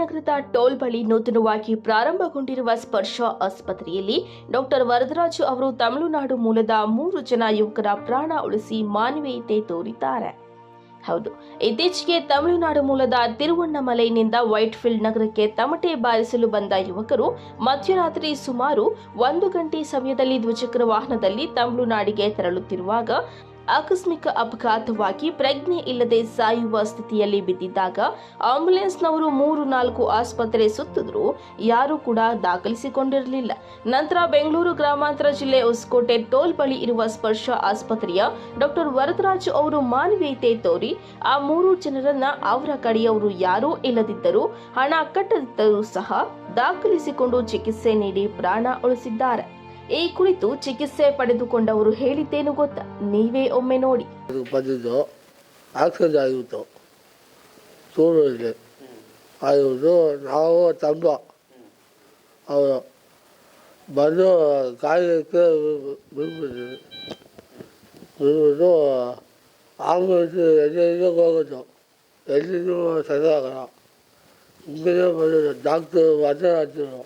ನಗರದ ಟೋಲ್ ಬಳಿ ನೂತನವಾಗಿ ಪ್ರಾರಂಭಗೊಂಡಿರುವ ಸ್ಪರ್ಶ ಆಸ್ಪತ್ರೆಯಲ್ಲಿ ಡಾಕ್ಟರ್ ವರದರಾಜು ಅವರು ತಮಿಳುನಾಡು ಮೂಲದ 3 ಜನ ಯುವಕರ ಪ್ರಾಣ ಉಳಿಸಿ ಮಾನವೀಯತೆ ತೋರಿದ್ದಾರೆ. ಹೌದು, ಇತ್ತೀಚೆಗೆ ತಮಿಳುನಾಡು ಮೂಲದ ತಿರುವಣ್ಣಮಲೈನಿಂದ ವೈಟ್ಫೀಲ್ಡ್ ನಗರಕ್ಕೆ ತಮಟೆ ಬಾರಿಸಲು ಬಂದ ಯುವಕರು ಮಧ್ಯರಾತ್ರಿ ಸುಮಾರು 1 ಗಂಟೆ ಸಮಯದಲ್ಲಿ ದ್ವಿಚಕ್ರ ವಾಹನದಲ್ಲಿ ತಮಿಳುನಾಡಿಗೆ ತೆರಳುತ್ತಿರುವಾಗ ಆಕಸ್ಮಿಕ ಅಪಘಾತವಾಗಿ ಪ್ರಜ್ಞೆ ಇಲ್ಲದೆ ಸಾಯುವ ಸ್ಥಿತಿಯಲ್ಲಿ ಬಿದ್ದಿದ್ದಾಗ ಆಂಬ್ಯುಲೆನ್ಸ್ನವರು 3-4 ಆಸ್ಪತ್ರೆ ಸುತ್ತಿದ್ರೂ ಯಾರೂ ಕೂಡ ದಾಖಲಿಸಿಕೊಂಡಿರಲಿಲ್ಲ. ನಂತರ ಬೆಂಗಳೂರು ಗ್ರಾಮಾಂತರ ಜಿಲ್ಲೆ ಹೊಸಕೋಟೆ ಟೋಲ್ ಬಳಿ ಇರುವ ಸ್ಪರ್ಶ ಆಸ್ಪತ್ರೆಯ ಡಾಕ್ಟರ್ ವರದರಾಜು ಅವರು ಮಾನವೀಯತೆ ತೋರಿ ಆ 3 ಜನರನ್ನ ಅವರ ಕಡೆಯವರು ಯಾರೂ ಇಲ್ಲದಿದ್ದರೂ ಹಣ ಕಟ್ಟದಿದ್ದರೂ ಸಹ ದಾಖಲಿಸಿಕೊಂಡು ಚಿಕಿತ್ಸೆ ನೀಡಿ ಪ್ರಾಣ ಉಳಿಸಿದ್ದಾರೆ. ಈ ಕುರಿತು ಚಿಕಿತ್ಸೆ ಪಡೆದುಕೊಂಡವರು ಹೇಳಿದ್ದೇನು ಗೊತ್ತಾ? ನೀವೇ ಒಮ್ಮೆ ನೋಡಿ. ಬಂದಿದ್ದು ಆಕ್ಸಿಡೆಂಟ್ ಆಗಿತ್ತು, ಸೂರಲ್ಲಿ ಆಗಿದ್ದು. ನಾವು ತಂದ ಅವರು ಬಂದು ಕಾಯಿಲೆಗೆ ಬಿಡ್ಬಿಟ್ಟು ಆಂಬುಲೆನ್ಸ್ ಎಲ್ಲಿಗೆ ಹೋಗೋದು, ಎಲ್ಲಿಗೂ ಸರಿಯಾಗಲ್ಲ. ಹಿಂಗೆ ಬಂದಿದ್ದು ಡಾಕ್ಟರ್ ವರದರಾಜರು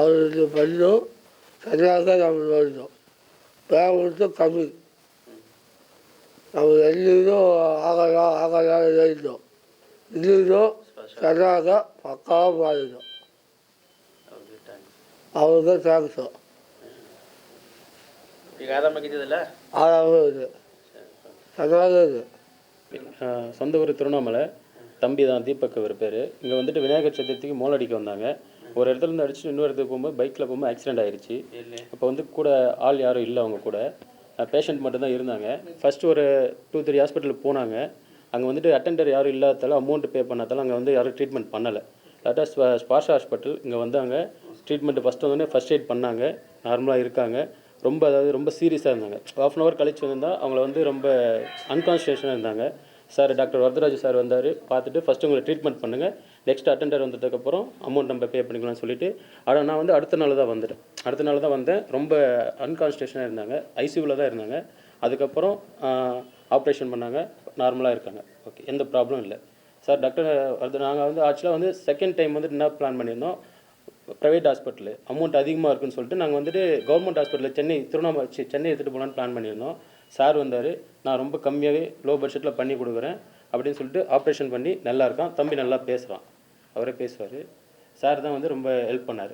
ಅವರು ಬಂದು ಸರಿಯಾಗ ನಾವು ನೋಡಿದ್ದು. ಪ್ರಾಣ ಕಮ್ಮಿ, ನಾವು ಎಲ್ಲಿಗೂ ಆಗಲ್ಲ ಹೇಳಿದ್ದು. ಇಲ್ಲಿದ್ದು ಸರಿಯಾಗ ಪಕ್ಕಾ ಮಾಡಿದ್ದು. ಅವ್ರಿಗೆ ಥ್ಯಾಂಕ್ಸು. ಆರಾಮಾಗಿದೆ, ಚೆನ್ನಾಗಿದೆ. சொந்த ஊர் திருவண்ணாமலை. தம்பி தான் தீபக் அவர் பேர். இங்கே வந்துட்டு விநாயகர் சதுர்த்திக்கு மோல் அடிக்க வந்தாங்க. ஒரு இடத்துலேருந்து அடிச்சுட்டு இன்னொரு இடத்துக்கு போகும்போது பைக்கில் போகும்போது ஆக்சிடென்ட் ஆயிடுச்சு. அப்போ வந்து கூட ஆள் யாரும் இல்லை, அவங்க கூட பேஷண்ட் மட்டும்தான் இருந்தாங்க. ஃபஸ்ட்டு ஒரு 2-3 ஹாஸ்பிட்டலுக்கு போனாங்க. அங்கே வந்துட்டு அட்டெண்டர் யாரும் இல்லாததால அமௌண்ட்டு பே பண்ணாதால அங்கே வந்து யாரும் ட்ரீட்மெண்ட் பண்ணலை. லேட்டாக ஸ்பார்ஷ ஹாஸ்பிட்டல் இங்கே வந்தாங்க. ட்ரீட்மெண்ட்டு ஃபஸ்ட்டு வந்தோடனே ஃபஸ்ட் எய்ட் பண்ணாங்க. நார்மலாக இருக்காங்க. ரொம்ப சீரியஸாக இருந்தாங்க. 1/2 hour கழிச்சு வந்தால் அவங்கள வந்து ரொம்ப அன்கான்ஷியஸாக இருந்தாங்க. சார் டாக்டர் வரதராஜு சார் வந்தார். பார்த்துட்டு ஃபஸ்ட்டு உங்களை ட்ரீட்மெண்ட் பண்ணுங்கள், நெக்ஸ்ட் அட்டெண்டர் வந்ததுக்கப்புறம் அமௌண்ட் நம்ம பே பண்ணிக்கலாம்னு சொல்லிவிட்டு, ஆனால் நான் வந்து அடுத்த நாள் தான் வந்தேன். ரொம்ப அன்கான்ஷியஸாக இருந்தாங்க, ஐசியூவில் தான் இருந்தாங்க. அதுக்கப்புறம் ஆப்ரேஷன் பண்ணாங்க, நார்மலாக இருக்காங்க. ஓகே, எந்த ப்ராப்ளம் இல்லை. சார் டாக்டர் நாங்கள் வந்து ஆக்சுவலாக வந்து செகண்ட் டைம் வந்து என்ன பிளான் பண்ணியிருந்தோம், ப்ரைவேட் ஹாஸ்பிட்டலு அமௌண்ட் அதிகமாக இருக்குன்னு சொல்லிட்டு நாங்கள் வந்துட்டு கவர்மெண்ட் ஹாஸ்பிட்டலில் சென்னை எடுத்துகிட்டு போகலான்னு பிளான் பண்ணியிருந்தோம். சார் வந்தார், நான் ரொம்ப கம்மியாகவே லோ பட்ஜெட்டில் பண்ணி கொடுக்குறேன் அப்படின்னு சொல்லிட்டு ஆப்ரேஷன் பண்ணி நல்லா இருக்கான். தம்பி நல்லா பேசுகிறான், அவரே பேசுவார். சார் தான் வந்து ரொம்ப ಹೆಲ್ಪ್ பண்ணார்.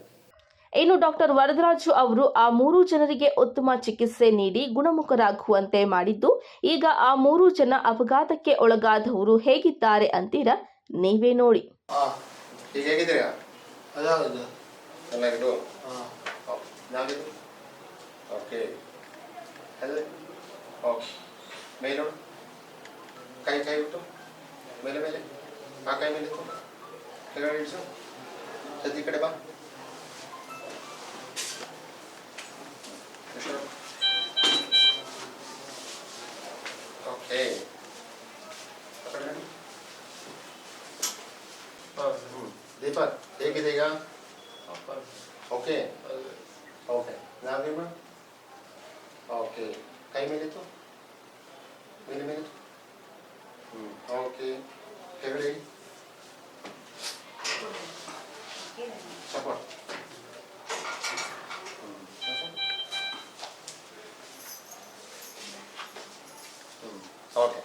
ಇನ್ನು ಡಾಕ್ಟರ್ ವರದರಾಜು ಅವರು ಆ 3 ಜನರಿಗೆ ಉತ್ತಮ ಚಿಕಿತ್ಸೆ ನೀಡಿ ಗುಣಮುಖರಾಗುವಂತೆ ಮಾಡಿದ್ದು, ಈಗ ಆ 3 ಜನ ಅಪಘಾತಕ್ಕೆ ಒಳಗಾದವರು ಹೇಗಿದ್ದಾರೆ ಅಂತೀರಾ? ನೀವೇ ನೋಡಿ. ಮೇಲೋ ಕೈ ಬಿಟ್ಟು ಮೇಲೆ ಆ ಕೈ ಮೇಲೆ ಕೆಳಗಡೆ ಇಳಿಸು. ಸದ್ಯ ಕಡೆ ಬಾ. ಓಕೆ, ದೀಪಕ್ ಹೇಗಿದೆ ಈಗ? ಓಕೆ ಓಕೆ, ನಾವೇಮ ಓಕೆ, ಕೈ ಮೇಲಿತ್ತು ಮೇಲೆ ಓಕೆ, ಕೆಳಗಡೆ ಸಪೋರ್ಟ್. ಓಕೆ,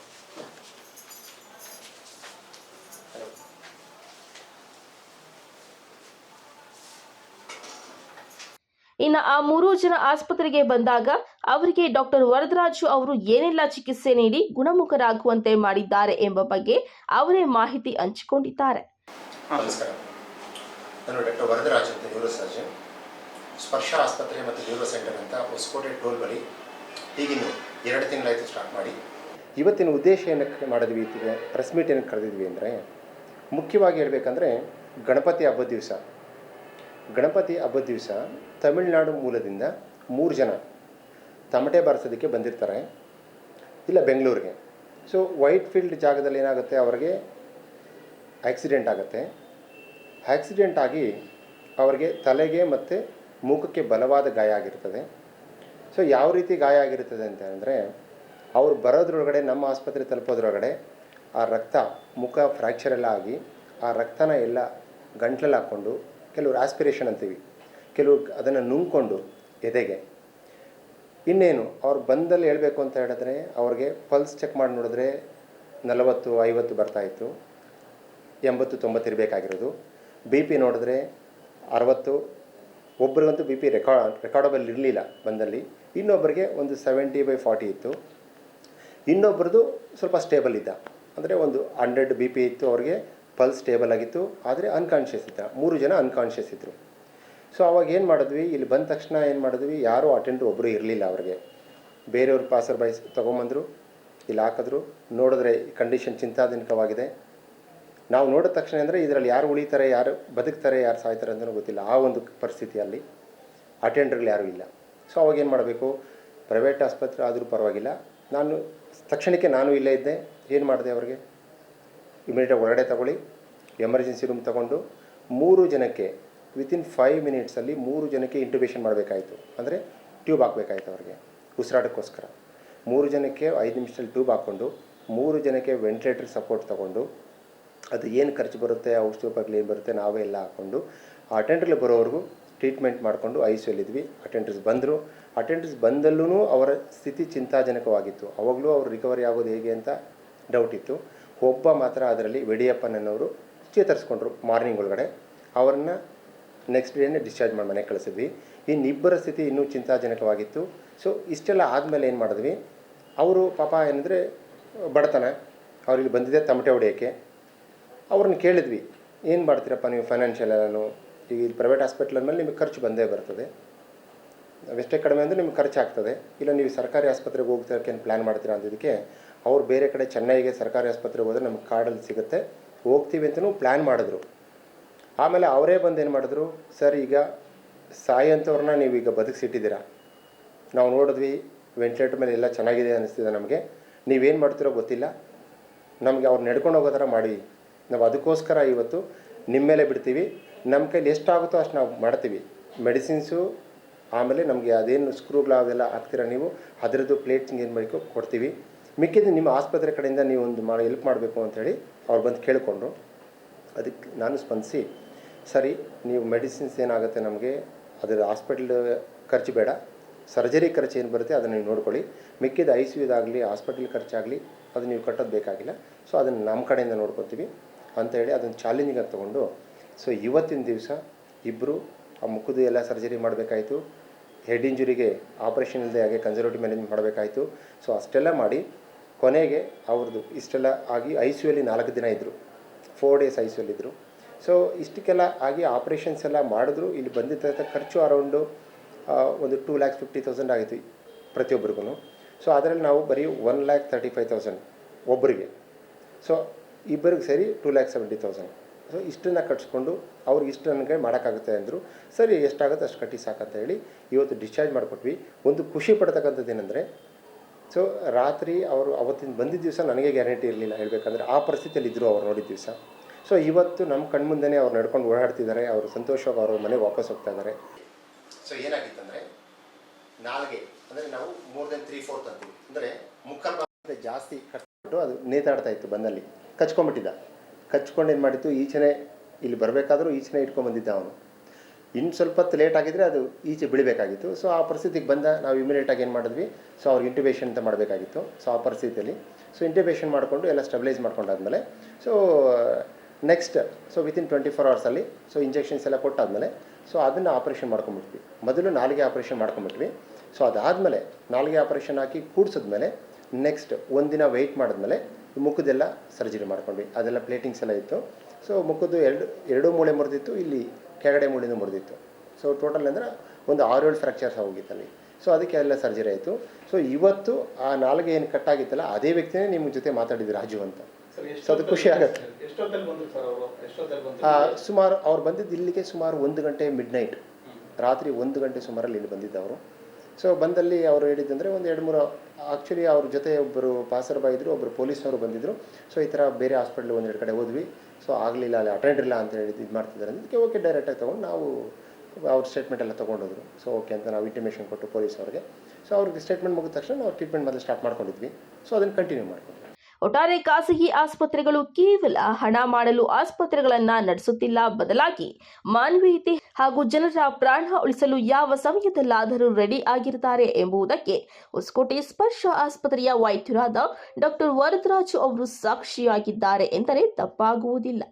ಇನ್ನು ಆ 3 ಜನ ಆಸ್ಪತ್ರೆಗೆ ಬಂದಾಗ ಅವರಿಗೆ ಡಾಕ್ಟರ್ ವರದರಾಜು ಅವರು ಏನೆಲ್ಲ ಚಿಕಿತ್ಸೆ ನೀಡಿ ಗುಣಮುಖರಾಗುವಂತೆ ಮಾಡಿದ್ದಾರೆ ಎಂಬ ಬಗ್ಗೆ ಅವರೇ ಮಾಹಿತಿ ಹಂಚಿಕೊಂಡಿದ್ದಾರೆ. ನಮಸ್ಕಾರ, ನಾನು ಡಾಕ್ಟರ್ ವರದರಾಜ್ ಅಂತ, ನ್ಯೂರೋ ಸರ್ಜನ್, ಸ್ಪರ್ಶ ಆಸ್ಪತ್ರೆ ಮತ್ತು ನ್ಯೂರೋ ಸೆಂಟರ್ ಅಂತ ಹೊಸಕೋಟೆ ಟೋಲ್ ಬಳಿ ಈಗಿನ್ನು 2 ತಿಂಗಳಾಯಿತು ಸ್ಟಾರ್ಟ್ ಮಾಡಿ. ಇವತ್ತಿನ ಉದ್ದೇಶ ಏನಕ್ಕೆ ಮಾಡಿದ್ವಿ, ಪ್ರೆಸ್ ಮೀಟ್ ಏನಕ್ಕೆ ಕರೆದಿದ್ವಿ ಅಂದರೆ, ಮುಖ್ಯವಾಗಿ ಹೇಳಬೇಕಂದ್ರೆ ಗಣಪತಿ ಹಬ್ಬದ ದಿವಸ ತಮಿಳುನಾಡು ಮೂಲದಿಂದ 3 ಜನ ತಮಟೆ ಬಾರಿಸೋದಕ್ಕೆ ಬಂದಿರ್ತಾರೆ, ಇಲ್ಲ ಬೆಂಗಳೂರಿಗೆ. ಸೊ ವೈಟ್ಫೀಲ್ಡ್ ಜಾಗದಲ್ಲಿ ಏನಾಗುತ್ತೆ, ಅವರಿಗೆ ಆಕ್ಸಿಡೆಂಟ್ ಆಗಿ ಅವರಿಗೆ ತಲೆಗೆ ಮತ್ತು ಮುಖಕ್ಕೆ ಬಲವಾದ ಗಾಯ ಆಗಿರ್ತದೆ. ಸೊ ಯಾವ ರೀತಿ ಗಾಯ ಆಗಿರ್ತದೆ ಅಂತ ಅಂದರೆ, ಅವರು ಬರೋದ್ರೊಳಗಡೆ ನಮ್ಮ ಆಸ್ಪತ್ರೆ ತಲುಪೋದ್ರೊಳಗಡೆ ಆ ರಕ್ತ ಮುಖ ಫ್ರ್ಯಾಕ್ಚರ್ ಎಲ್ಲ ಆಗಿ ಆ ರಕ್ತನ ಎಲ್ಲ ಗಂಟ್ಲಲ್ಲಿ ಹಾಕ್ಕೊಂಡು, ಕೆಲವರು ಆಸ್ಪಿರೇಷನ್ ಅಂತೀವಿ, ಕೆಲವು ಅದನ್ನು ನುಂಗ್ಕೊಂಡು ಎದೆಗೆ. ಇನ್ನೇನು ಅವ್ರು ಬಂದಲ್ಲಿ ಹೇಳಬೇಕು ಅಂತ ಹೇಳಿದ್ರೆ ಅವ್ರಿಗೆ ಪಲ್ಸ್ ಚೆಕ್ ಮಾಡಿ ನೋಡಿದ್ರೆ 40-50 ಬರ್ತಾಯಿತ್ತು, 80-90 ಇರಬೇಕಾಗಿರೋದು. ಬಿ ಪಿ ನೋಡಿದ್ರೆ 60, ಒಬ್ರಿಗಂತೂ ಬಿ ಪಿ ರೆಕಾರ್ಡಬಲ್ ಇರಲಿಲ್ಲ ಬಂದಲ್ಲಿ, ಇನ್ನೊಬ್ಬರಿಗೆ ಒಂದು 70/40 ಇತ್ತು, ಇನ್ನೊಬ್ರದ್ದು ಸ್ವಲ್ಪ ಸ್ಟೇಬಲ್ ಇದ್ದ, ಅಂದರೆ ಒಂದು 100 ಬಿ ಪಿ ಇತ್ತು, ಅವ್ರಿಗೆ ಪಲ್ಸ್ ಸ್ಟೇಬಲ್ ಆಗಿತ್ತು, ಆದರೆ ಅನ್ಕಾನ್ಷಿಯಸ್ ಇದ್ದ. 3 ಜನ ಅನ್ಕಾನ್ಷಿಯಸ್ ಇದ್ದರು. ಸೊ ಅವಾಗ ಏನು ಮಾಡಿದ್ವಿ, ಇಲ್ಲಿ ಬಂದ ತಕ್ಷಣ ಏನು ಮಾಡಿದ್ವಿ, ಯಾರೂ ಅಟೆಂಡ್ರು ಒಬ್ಬರು ಇರಲಿಲ್ಲ ಅವ್ರಿಗೆ. ಬೇರೆಯವ್ರು ಪಾಸರ್ ಬೈ ತೊಗೊಂಬಂದರು, ಇಲ್ಲಿ ಹಾಕಿದ್ರು, ನೋಡಿದ್ರೆ ಕಂಡೀಷನ್ ಚಿಂತಾಜನಕವಾಗಿದೆ. ನಾವು ನೋಡಿದ ತಕ್ಷಣ ಅಂದರೆ ಇದರಲ್ಲಿ ಯಾರು ಉಳಿತಾರೆ, ಯಾರು ಬದುಕ್ತಾರೆ, ಯಾರು ಸಾಯ್ತಾರೆ ಅಂತಲೂ ಗೊತ್ತಿಲ್ಲ. ಆ ಒಂದು ಪರಿಸ್ಥಿತಿಯಲ್ಲಿ ಅಟೆಂಡರ್ಗಳು ಯಾರೂ ಇಲ್ಲ. ಸೊ ಅವಾಗ ಏನು ಮಾಡಬೇಕು, ಪ್ರೈವೇಟ್ ಆಸ್ಪತ್ರೆ ಆದರೂ ಪರವಾಗಿಲ್ಲ, ನಾನು ತಕ್ಷಣಕ್ಕೆ ನಾನು ಇಲ್ಲೇ ಇದ್ದೆ. ಏನು ಮಾಡಿದೆ, ಅವ್ರಿಗೆ ಇಮಿಡಿಯೇಟಾಗಿ ಹೊರಗಡೆ ತಗೊಳ್ಳಿ, ಎಮರ್ಜೆನ್ಸಿ ರೂಮ್ ತೊಗೊಂಡು 3 ಜನಕ್ಕೆ ವಿತಿನ್ 5 ಮಿನಿಟ್ಸಲ್ಲಿ 3 ಜನಕ್ಕೆ ಇಂಟ್ಯೂಬೇಷನ್ ಮಾಡಬೇಕಾಯಿತು. ಅಂದರೆ ಟ್ಯೂಬ್ ಹಾಕಬೇಕಾಯ್ತು ಅವ್ರಿಗೆ ಉಸಿರಾಟಕ್ಕೋಸ್ಕರ. 3 ಜನಕ್ಕೆ 5 ನಿಮಿಷದಲ್ಲಿ ಟ್ಯೂಬ್ ಹಾಕ್ಕೊಂಡು 3 ಜನಕ್ಕೆ ವೆಂಟಿಲೇಟರ್ ಸಪೋರ್ಟ್ ತೊಗೊಂಡು, ಅದು ಏನು ಖರ್ಚು ಬರುತ್ತೆ, ಔಷಧಿ ಉಪಕರಣ ಏನು ಬರುತ್ತೆ ನಾವೇ ಎಲ್ಲ ಹಾಕ್ಕೊಂಡು ಆ ಅಟೆಂಡರ್ಗಳು ಬರೋವರೆಗೂ ಟ್ರೀಟ್ಮೆಂಟ್ ಮಾಡಿಕೊಂಡು ICUಲಿದ್ವಿ. ಅಟೆಂಡರ್ಸ್ ಬಂದರು. ಅಟೆಂಡರ್ಸ್ ಬಂದಲ್ಲೂ ಅವರ ಸ್ಥಿತಿ ಚಿಂತಾಜನಕವಾಗಿತ್ತು. ಅವಾಗಲೂ ಅವರು ರಿಕವರಿ ಆಗೋದು ಹೇಗೆ ಅಂತ ಡೌಟ್ ಇತ್ತು. ಒಬ್ಬ ಮಾತ್ರ ಅದರಲ್ಲಿ ವೆಡಿಯಪ್ಪನವರು ಚೇತರಿಸ್ಕೊಂಡ್ರು ಮಾರ್ನಿಂಗ್ ಒಳಗಡೆ. ಅವ್ರನ್ನ ನೆಕ್ಸ್ಟ್ ಡೇನೇ ಡಿಸ್ಚಾರ್ಜ್ ಮಾಡಿ ಮನೆಗೆ ಕಳಿಸಿದ್ವಿ. ಇನ್ನಿಬ್ಬರ ಸ್ಥಿತಿ ಇನ್ನೂ ಚಿಂತಾಜನಕವಾಗಿತ್ತು. ಸೊ ಇಷ್ಟೆಲ್ಲ ಆದಮೇಲೆ ಏನು ಮಾಡಿದ್ವಿ, ಅವರು ಪಾಪ ಏನಂದರೆ ಬಡತನ, ಅವ್ರಿಗೆ ಬಂದಿದೆ ತಮಟೆ ಹೊಡೆಯೋಕ್ಕೆ. ಅವ್ರನ್ನ ಕೇಳಿದ್ವಿ, ಏನು ಮಾಡ್ತೀರಪ್ಪ ನೀವು ಫೈನಾನ್ಷಿಯಲ್ ಎಲ್ಲನೂ, ಈಗ ಇಲ್ಲಿ ಪ್ರೈವೇಟ್ ಹಾಸ್ಪಿಟ್ಲ್ ಮೇಲೆ ನಿಮಗೆ ಖರ್ಚು ಬಂದೇ ಬರ್ತದೆ, ಎಷ್ಟೇ ಕಡಿಮೆ ಅಂದರೆ ನಿಮ್ಗೆ ಖರ್ಚು ಆಗ್ತದೆ, ಇಲ್ಲ ನೀವು ಸರ್ಕಾರಿ ಆಸ್ಪತ್ರೆಗೆ ಹೋಗ್ತಕ್ಕೆ ಏನು ಪ್ಲ್ಯಾನ್ ಮಾಡ್ತೀರಾ ಅಂದಿದ್ದಕ್ಕೆ ಅವ್ರು ಬೇರೆ ಕಡೆ ಚೆನ್ನೈಗೆ ಸರ್ಕಾರಿ ಆಸ್ಪತ್ರೆಗೆ ಹೋದರೆ ನಮ್ಗೆ ಕಾರ್ಡಲ್ಲಿ ಸಿಗುತ್ತೆ, ಹೋಗ್ತೀವಿ ಅಂತಲೂ ಪ್ಲ್ಯಾನ್ ಮಾಡಿದ್ರು. ಆಮೇಲೆ ಅವರೇ ಬಂದು ಏನು ಮಾಡಿದ್ರು, ಸರ್ ಈಗ ಸಾಯಂಥವ್ರನ್ನ ನೀವೀಗ ಬದುಕಿಸಿಟ್ಟಿದ್ದೀರಾ, ನಾವು ನೋಡಿದ್ವಿ ವೆಂಟಿಲೇಟರ್ ಮೇಲೆ ಎಲ್ಲ ಚೆನ್ನಾಗಿದೆ ಅನ್ನಿಸ್ತಿದೆ ನಮಗೆ, ನೀವೇನು ಮಾಡ್ತಿರೋ ಗೊತ್ತಿಲ್ಲ, ನಮಗೆ ಅವ್ರು ನಡ್ಕೊಂಡು ಹೋಗೋ ಥರ ಮಾಡಿ, ನಾವು ಅದಕ್ಕೋಸ್ಕರ ಇವತ್ತು ನಿಮ್ಮ ಮೇಲೆ ಬಿಡ್ತೀವಿ, ನಮ್ಮ ಕೈಲಿ ಎಷ್ಟಾಗುತ್ತೋ ಅಷ್ಟು ನಾವು ಮಾಡ್ತೀವಿ, ಮೆಡಿಸಿನ್ಸು ಆಮೇಲೆ ನಮಗೆ ಅದೇನು ಸ್ಕ್ರೂಗಳು ಅವೆಲ್ಲ ಹಾಕ್ತೀರಾ ನೀವು, ಅದರದ್ದು ಪ್ಲೇಟ್ಸಿಂಗ್ ಏನು ಬೇಕು ಕೊಡ್ತೀವಿ, ಮಿಕ್ಕಿದ್ದು ನಿಮ್ಮ ಆಸ್ಪತ್ರೆ ಕಡೆಯಿಂದ ನೀವು ಒಂದು ಹೆಲ್ಪ್ ಮಾಡಬೇಕು ಅಂಥೇಳಿ ಅವ್ರು ಬಂದು ಕೇಳಿಕೊಂಡ್ರು. ಅದಕ್ಕೆ ನಾನು ಸ್ಪಂದಿಸಿ, ಸರಿ ನೀವು ಮೆಡಿಸಿನ್ಸ್ ಏನಾಗುತ್ತೆ ನಮಗೆ ಅದರ ಹಾಸ್ಪಿಟ್ಲ್ ಖರ್ಚು ಬೇಡ, ಸರ್ಜರಿ ಖರ್ಚು ಏನು ಬರುತ್ತೆ ಅದನ್ನು ನೀವು ನೋಡ್ಕೊಳ್ಳಿ, ಮಿಕ್ಕಿದ ICUದಾಗಲಿ ಹಾಸ್ಪಿಟಲ್ ಖರ್ಚಾಗಲಿ ಅದು ನೀವು ಕಟ್ಟೋದು ಬೇಕಾಗಿಲ್ಲ, ಸೊ ಅದನ್ನು ನಮ್ಮ ಕಡೆಯಿಂದ ನೋಡ್ಕೊತೀವಿ ಅಂತೇಳಿ ಅದನ್ನು ಚಾಲೆಂಜಿಂಗಾಗಿ ತೊಗೊಂಡು, ಸೊ ಇವತ್ತಿನ ದಿವಸ ಇಬ್ಬರು ಆ ಮುಖದ ಎಲ್ಲ ಸರ್ಜರಿ ಮಾಡಬೇಕಾಯಿತು, ಹೆಡ್ ಇಂಜುರಿಗೆ ಆಪ್ರೇಷನ್ ಇಲ್ಲದೆ ಹಾಗೆ ಕನ್ಸರ್ವೇಟಿವ್ ಮ್ಯಾನೇಜ್ಮೆಂಟ್ ಮಾಡಬೇಕಾಯಿತು. ಸೊ ಅಷ್ಟೆಲ್ಲ ಮಾಡಿ ಕೊನೆಗೆ ಅವ್ರದ್ದು ಇಷ್ಟೆಲ್ಲ ಆಗಿ ICUಲಿ 4 ದಿನ ಇದ್ದರು, 4 ಡೇಸ್ ICUಲಿದ್ದರು. ಸೊ ಇಷ್ಟಕ್ಕೆಲ್ಲ ಆಗಿ ಆಪ್ರೇಷನ್ಸ್ ಎಲ್ಲ ಮಾಡಿದ್ರು. ಇಲ್ಲಿ ಬಂದಿದ್ದ ಖರ್ಚು ಅರೌಂಡು ಒಂದು 2,50,000 ಆಗಿತ್ತು ಪ್ರತಿಯೊಬ್ಬರಿಗೂ. ಸೊ ಅದರಲ್ಲಿ ನಾವು ಬರೀ 1,35,000 ಒಬ್ಬರಿಗೆ, ಸೊ ಇಬ್ಬರಿಗೆ ಸೇರಿ 2,70,000. ಸೊ ಇಷ್ಟನ್ನು ಕಟ್ಸ್ಕೊಂಡು ಅವ್ರಿಗೆ ಇಷ್ಟು ನನಗೆ ಮಾಡೋಕ್ಕಾಗುತ್ತೆ ಅಂದರು. ಸರಿ ಎಷ್ಟಾಗುತ್ತೆ ಅಷ್ಟು ಕಟ್ಟಿ ಸಾಕಂತ ಹೇಳಿ ಇವತ್ತು ಡಿಸ್ಚಾರ್ಜ್ ಮಾಡಿಕೊಟ್ವಿ. ಒಂದು ಖುಷಿ ಪಡ್ತಕ್ಕಂಥದ್ದು ಏನಂದರೆ, ಸೊ ರಾತ್ರಿ ಅವರು ಅವತ್ತಿನ ಬಂದಿದ್ದ ದಿವಸ ನನಗೆ ಗ್ಯಾರಂಟಿ ಇರಲಿಲ್ಲ ಹೇಳಬೇಕಂದ್ರೆ, ಆ ಪರಿಸ್ಥಿತಿಯಲ್ಲಿ ಇದ್ದರು ಅವ್ರು ನೋಡಿದ ದಿವಸ. ಸೊ ಇವತ್ತು ನಮ್ಮ ಕಣ್ಮುಂದೆನೇ ಅವ್ರು ನಡ್ಕೊಂಡು ಓಡಾಡ್ತಿದ್ದಾರೆ, ಅವರು ಸಂತೋಷವಾಗಿ ಅವ್ರ ಮನೆಗೆ ವಾಪಸ್ ಹೋಗ್ತಾ ಇದ್ದಾರೆ. ಸೊ ಏನಾಗಿತ್ತಂದರೆ, ನಾಲ್ಗೆ ಅಂದರೆ ನಾವು ಮೋರ್ ದೆನ್ 3/4 ಅಂತೀವಿ, ಅಂದರೆ ಮುಕ್ಕಾಲು ಭಾಗ ಜಾಸ್ತಿ ಕಟ್ಬಿಟ್ಟು ಅದು ನೇತಾಡ್ತಾ ಇತ್ತು, ಬಂದಲ್ಲಿ ಕಚ್ಕೊಂಡ್ಬಿಟ್ಟಿದ್ದ. ಕಚ್ಕೊಂಡು ಏನು ಮಾಡಿತ್ತು, ಈಚೆನೇ ಇಲ್ಲಿ ಬರಬೇಕಾದ್ರೂ ಈಚೆನೇ ಇಟ್ಕೊಂಡ್ಬಂದಿದ್ದ ಅವನು. ಇನ್ನು ಸ್ವಲ್ಪ ಹೊತ್ತು ಲೇಟ್ ಆಗಿದ್ದರೆ ಅದು ಈಚೆ ಬಿಡಬೇಕಾಗಿತ್ತು. ಸೊ ಆ ಪರಿಸ್ಥಿತಿಗೆ ಬಂದ ನಾವು ಇಮಿಡಿಯೇಟಾಗಿ ಏನು ಮಾಡಿದ್ವಿ, ಸೊ ಅವ್ರಿಗೆ ಇಂಟ್ಯೂಬೇಷನ್ ಅಂತ ಮಾಡಬೇಕಾಗಿತ್ತು. ಸೊ ಆ ಪರಿಸ್ಥಿತಿಯಲ್ಲಿ ಸೊ ಇಂಟ್ಯೂಬೇಷನ್ ಮಾಡಿಕೊಂಡು ಎಲ್ಲ ಸ್ಟೆಬಿಲೈಸ್ ಮಾಡ್ಕೊಂಡಾದ್ಮೇಲೆ, ಸೊ ನೆಕ್ಸ್ಟ್ ಸೊ ವಿತಿನ್ 24 ಅವರ್ಸಲ್ಲಿ ಸೊ ಇಂಜೆಕ್ಷನ್ಸ್ ಎಲ್ಲ ಕೊಟ್ಟಾದಮೇಲೆ ಸೊ ಅದನ್ನು ಆಪ್ರೇಷನ್ ಮಾಡ್ಕೊಂಬಿಟ್ವಿ. ಮೊದಲು ನಾಲಿಗೆ ಆಪ್ರೇಷನ್ ಮಾಡ್ಕೊಂಬಿಟ್ವಿ. ಸೊ ಅದಾದಮೇಲೆ ನಾಲಿಗೆ ಆಪ್ರೇಷನ್ ಹಾಕಿ ಕೂಡಿಸಿದ್ಮೇಲೆ ನೆಕ್ಸ್ಟ್ ಒಂದಿನ ವೆಯ್ಟ್ ಮಾಡಿದ್ಮೇಲೆ ಮುಖದೆಲ್ಲ ಸರ್ಜರಿ ಮಾಡ್ಕೊಂಡ್ವಿ. ಅದೆಲ್ಲ ಪ್ಲೇಟಿಂಗ್ಸ್ ಎಲ್ಲ ಇತ್ತು. ಸೊ ಮುಖದ್ದು ಎರಡು ಮೂಳೆ ಮುರಿದಿತ್ತು, ಇಲ್ಲಿ ಕೆಳಗಡೆ ಮೂಳೆನೂ ಮುರಿದಿತ್ತು. ಸೊ ಟೋಟಲ್ ಅಂದರೆ ಒಂದು 6-7 ಫ್ರ್ಯಾಕ್ಚರ್ಸ್ ಹೋಗಿತ್ತಲ್ಲಿ. ಸೊ ಅದಕ್ಕೆ ಎಲ್ಲ ಸರ್ಜರಿ ಆಯಿತು. ಸೊ ಇವತ್ತು ಆ ನಾಲಿಗೆ ಏನು ಕಟ್ಟಾಗಿತ್ತಲ್ಲ ಅದೇ ವ್ಯಕ್ತಿನೇ ನಿಮ್ಮ ಜೊತೆ ಮಾತಾಡಿದ್ರು, ರಾಜು ಅಂತ. ಸೊ ಅದು ಖುಷಿ ಆಗುತ್ತೆ. ಸುಮಾರು ಅವ್ರು ಬಂದಿದ್ದು ಇಲ್ಲಿಗೆ ಸುಮಾರು 1 ಗಂಟೆ ಮಿಡ್ನೈಟ್, ರಾತ್ರಿ 1 ಗಂಟೆ ಸುಮಾರಲ್ಲಿ ಇಲ್ಲಿ ಬಂದಿದ್ದವರು. ಸೊ ಬಂದಲ್ಲಿ ಅವರು ಹೇಳಿದ್ದಂದರೆ ಒಂದು 2-3 ಆ್ಯಕ್ಚುಲಿ ಅವ್ರ ಜೊತೆ ಒಬ್ಬರು ಪಾಸರ್ ಬಾಯ್ ಇದ್ದರು, ಒಬ್ಬರು ಪೊಲೀಸ್ನವರು ಬಂದಿದ್ದರು. ಸೊ ಈ ಥರ ಬೇರೆ ಹಾಸ್ಪಿಟ್ಲ್ 1-2 ಕಡೆ ಹೋದ್ವಿ. ಸೊ ಆಗಲಿಲ್ಲ, ಅಲ್ಲಿ ಅಟೆಂಡ್ ಇಲ್ಲ ಅಂತ ಹೇಳಿ ಇದು ಮಾಡ್ತಿದ್ದಾರೆ ಅದಕ್ಕೆ ಓಕೆ ಡೈರೆಕ್ಟಾಗಿ ತೊಗೊಂಡು ನಾವು ಅವ್ರ ಸ್ಟೇಟ್ಮೆಂಟ್ ಎಲ್ಲ ತೊಗೊಂಡೋದ್ರು. ಸೊ ಓಕೆ ಅಂತ ನಾವು ಇಂಟಿಮೇಷನ್ ಕೊಟ್ಟು ಪೊಲೀಸ್ ಅವ್ರಿಗೆ. ಸೊ ಅವ್ರಿಗೆ ಸ್ಟೇಟ್ಮೆಂಟ್ ಮುಗಿದ ತಕ್ಷಣ ನಾವು ಟ್ರೀಟ್ಮೆಂಟ್ ಮೊದಲು ಸ್ಟಾರ್ಟ್ ಮಾಡ್ಕೊಂಡಿದ್ವಿ. ಸೊ ಅದನ್ನು ಕಂಟಿನ್ಯೂ ಮಾಡ್ಕೊಂಡ್ವಿ. ಒಟ್ಟಾರೆ ಖಾಸಗಿ ಆಸ್ಪತ್ರೆಗಳು ಕೇವಲ ಹಣ ಮಾಡಲು ಆಸ್ಪತ್ರೆಗಳನ್ನ ನಡೆಸುತ್ತಿಲ್ಲ, ಬದಲಾಗಿ ಮಾನವೀಯತೆ ಹಾಗೂ ಜನರ ಪ್ರಾಣ ಉಳಿಸಲು ಯಾವ ಸಮಯದಲ್ಲಾದರೂ ರೆಡಿ ಆಗಿರುತ್ತಾರೆ ಎಂಬುದಕ್ಕೆ ಹೊಸಕೋಟೆ ಸ್ಪರ್ಶ ಆಸ್ಪತ್ರೆಯ ವೈದ್ಯರಾದ ಡಾಕ್ಟರ್ ವರದರಾಜು ಅವರು ಸಾಕ್ಷಿಯಾಗಿದ್ದಾರೆ ಎಂದರೆ ತಪ್ಪಾಗುವುದಿಲ್ಲ.